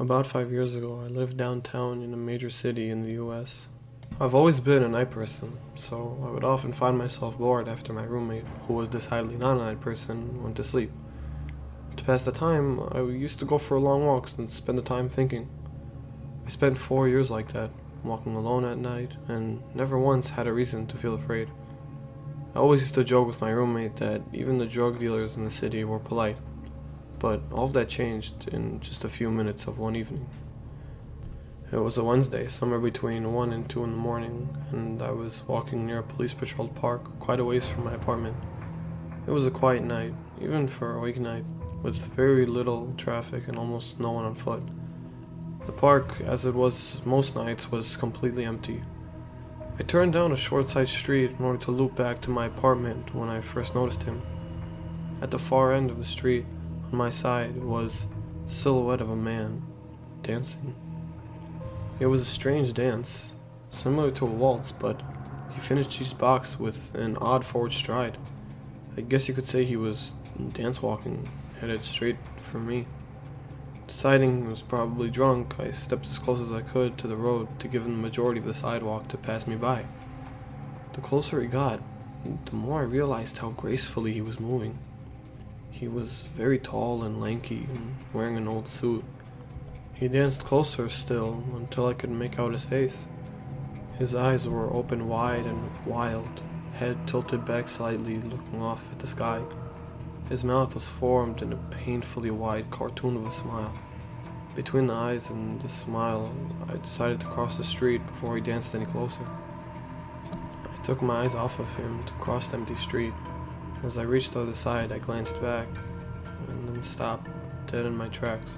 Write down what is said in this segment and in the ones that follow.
About 5 years ago, I lived downtown in a major city in the US. I've always been a night person, so I would often find myself bored after my roommate, who was decidedly not a night person, went to sleep. To pass the time, I used to go for long walks and spend the time thinking. I spent 4 years like that, walking alone at night, and never once had a reason to feel afraid. I always used to joke with my roommate that even the drug dealers in the city were polite, but all of that changed in just a few minutes of one evening. It was a Wednesday, somewhere between 1 and 2 in the morning, and I was walking near a police patrolled park quite a ways from my apartment. It was a quiet night, even for a weeknight, with very little traffic and almost no one on foot. The park, as it was most nights, was completely empty. I turned down a short side street in order to loop back to my apartment when I first noticed him. At the far end of the street, on my side, was the silhouette of a man, dancing. It was a strange dance, similar to a waltz, but he finished each box with an odd forward stride. I guess you could say he was dance walking, headed straight for me. Deciding he was probably drunk, I stepped as close as I could to the road to give him the majority of the sidewalk to pass me by. The closer he got, the more I realized how gracefully he was moving. He was very tall and lanky and wearing an old suit. He danced closer still until I could make out his face. His eyes were open wide and wild, head tilted back slightly, looking off at the sky. His mouth was formed in a painfully wide cartoon of a smile. Between the eyes and the smile, I decided to cross the street before he danced any closer. I took my eyes off of him to cross the empty street. As I reached the other side, I glanced back, and then stopped, dead in my tracks.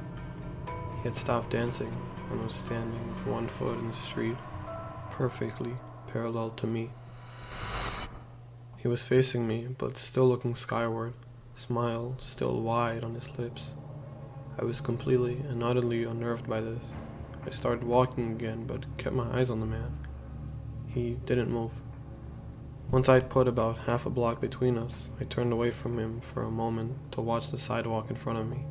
He had stopped dancing and was standing with one foot in the street, perfectly parallel to me. He was facing me, but still looking skyward, smile still wide on his lips. I was completely and utterly unnerved by this. I started walking again, but kept my eyes on the man. He didn't move. Once I'd put about half a block between us, I turned away from him for a moment to watch the sidewalk in front of me.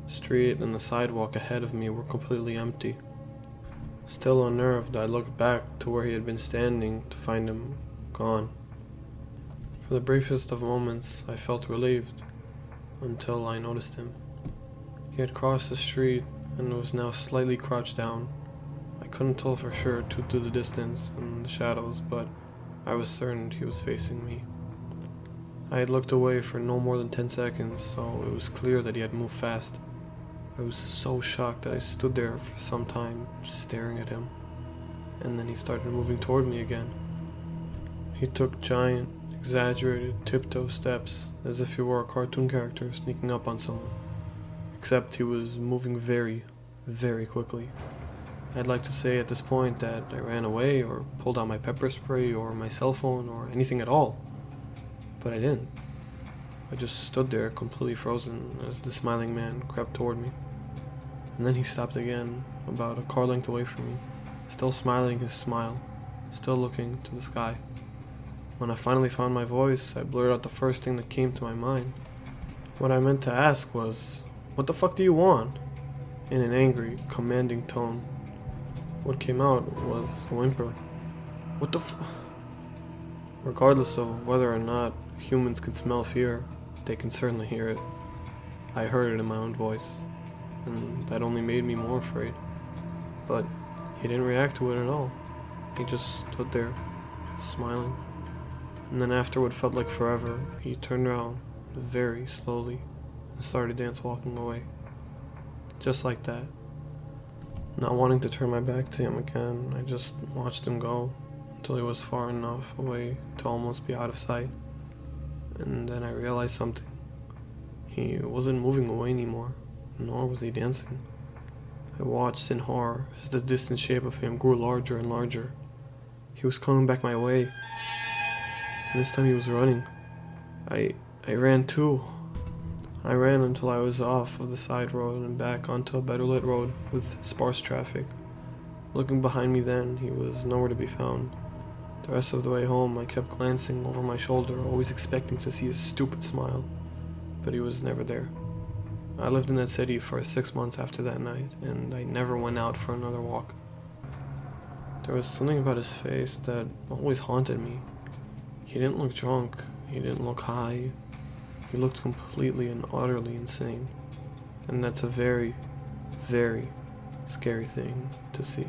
The street and the sidewalk ahead of me were completely empty. Still unnerved, I looked back to where he had been standing to find him gone. For the briefest of moments, I felt relieved, until I noticed him. He had crossed the street and was now slightly crouched down. I couldn't tell for sure due to the distance and the shadows, but I was certain he was facing me. I had looked away for no more than 10 seconds, so it was clear that he had moved fast. I was so shocked that I stood there for some time, staring at him, and then he started moving toward me again. He took giant, exaggerated tiptoe steps, as if he were a cartoon character sneaking up on someone, except he was moving very, very quickly. I'd like to say at this point that I ran away or pulled out my pepper spray or my cell phone or anything at all, but I didn't. I just stood there completely frozen as the smiling man crept toward me. And then he stopped again, about a car length away from me, still smiling his smile, still looking to the sky. When I finally found my voice, I blurted out the first thing that came to my mind. What I meant to ask was, "What the fuck do you want?" in an angry, commanding tone. What came out was a whimper. What the f... Regardless of whether or not humans can smell fear, they can certainly hear it. I heard it in my own voice, and that only made me more afraid. But he didn't react to it at all. He just stood there, smiling. And then after what felt like forever, he turned around very slowly and started dance walking away. Just like that. Not wanting to turn my back to him again, I just watched him go until he was far enough away to almost be out of sight. And then I realized something. He wasn't moving away anymore, nor was he dancing. I watched in horror as the distant shape of him grew larger and larger. He was coming back my way, and this time he was running. I ran too. I ran until I was off of the side road and back onto a better lit road with sparse traffic. Looking behind me then, he was nowhere to be found. The rest of the way home, I kept glancing over my shoulder, always expecting to see his stupid smile, but he was never there. I lived in that city for 6 months after that night, and I never went out for another walk. There was something about his face that always haunted me. He didn't look drunk, he didn't look high, he looked completely and utterly insane. And that's a very, very scary thing to see.